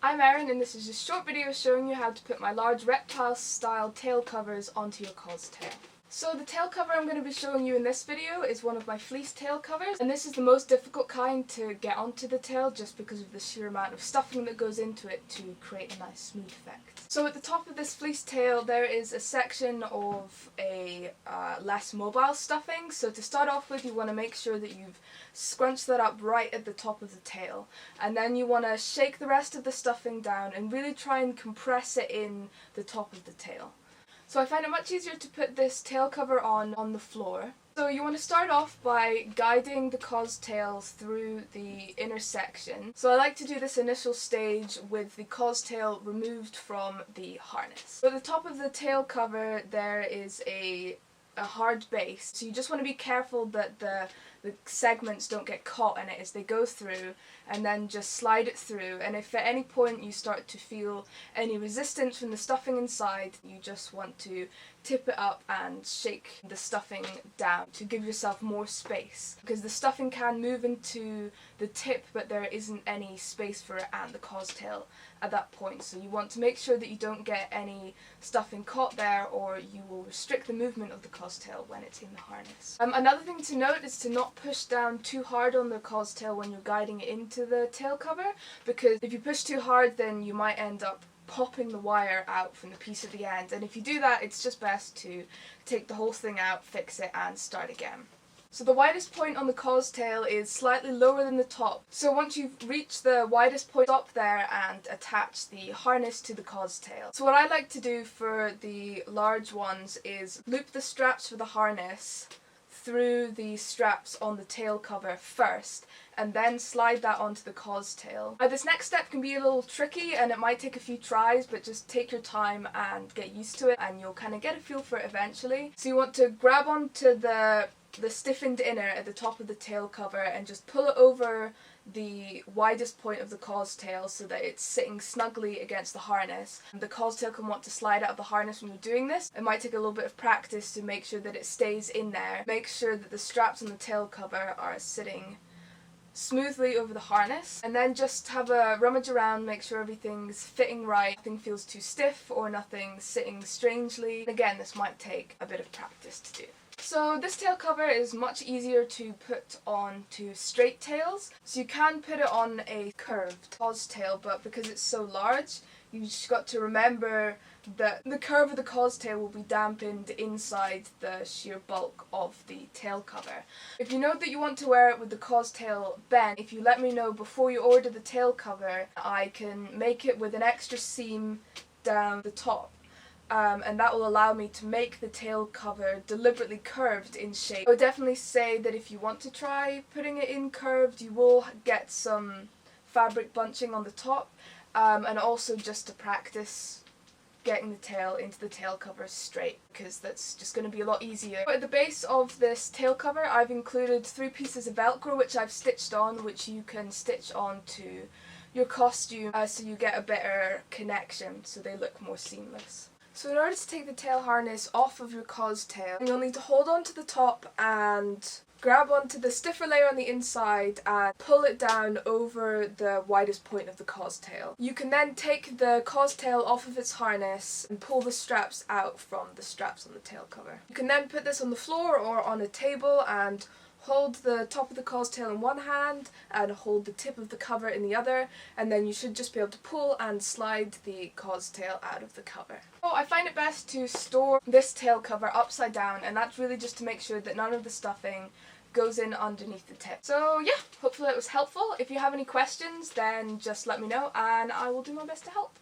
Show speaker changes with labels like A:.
A: I'm Erin and this is a short video showing you how to put my large reptile style tail covers onto your Costail. So the tail cover I'm going to be showing you in this video is one of my fleece tail covers, and this is the most difficult kind to get onto the tail just because of the sheer amount of stuffing that goes into it to create a nice smooth effect. So at the top of this fleece tail there is a section of a less mobile stuffing. So to start off with, you want to make sure that you've scrunched that up right at the top of the tail, and then you want to shake the rest of the stuffing down and really try and compress it in the top of the tail. So I find it much easier to put this tail cover on the floor. So you want to start off by guiding the Costail through the inner section. So I like to do this initial stage with the Costail removed from the harness. So at the top of the tail cover there is a hard base, so you just want to be careful that the segments don't get caught in it as they go through, and then just slide it through. And if at any point you start to feel any resistance from the stuffing inside, you just want to tip it up and shake the stuffing down to give yourself more space, because the stuffing can move into the tip but there isn't any space for it and the Costail at that point. So you want to make sure that you don't get any stuffing caught there, or you will restrict the movement of the Costail when it's in the harness. Another thing to note is to not push down too hard on the Costail when you're guiding it into the tail cover, because if you push too hard then you might end up popping the wire out from the piece at the end, and if you do that it's just best to take the whole thing out, fix it and start again. So the widest point on the Costail is slightly lower than the top. So once you've reached the widest point, stop there and attach the harness to the Costail. So what I like to do for the large ones is loop the straps for the harness through the straps on the tail cover first, and then slide that onto the Costail. This next step can be a little tricky and it might take a few tries, but just take your time and get used to it and you'll kind of get a feel for it eventually. So you want to grab onto the stiffened inner at the top of the tail cover and just pull it over the widest point of the Costail so that it's sitting snugly against the harness. The Costail can want to slide out of the harness when you're doing this. It might take a little bit of practice to make sure that it stays in there. Make sure that the straps on the tail cover are sitting smoothly over the harness, and then just have a rummage around, make sure everything's fitting right, nothing feels too stiff or nothing sitting strangely. Again, this might take a bit of practice to do. So this tail cover is much easier to put on to straight tails. So you can put it on a curved Costail, but because it's so large, you've just got to remember that the curve of the Costail will be dampened inside the sheer bulk of the tail cover. If you know that you want to wear it with the Costail bent, if you let me know before you order the tail cover, I can make it with an extra seam down the top. And that will allow me to make the tail cover deliberately curved in shape. I would definitely say that if you want to try putting it in curved, you will get some fabric bunching on the top, and also just to practice getting the tail into the tail cover straight, because that's just going to be a lot easier. But at the base of this tail cover I've included 3 pieces of Velcro which I've stitched on, which you can stitch onto your costume so you get a better connection, so they look more seamless. So in order to take the tail harness off of your Costail, you'll need to hold on to the top and grab onto the stiffer layer on the inside and pull it down over the widest point of the Costail. You can then take the Costail off of its harness and pull the straps out from the straps on the tail cover. You can then put this on the floor or on a table and hold the top of the Costail in one hand and hold the tip of the cover in the other, and then you should just be able to pull and slide the Costail out of the cover. So I find it best to store this tail cover upside down, and that's really just to make sure that none of the stuffing goes in underneath the tip. So yeah, hopefully it was helpful. If you have any questions then just let me know and I will do my best to help.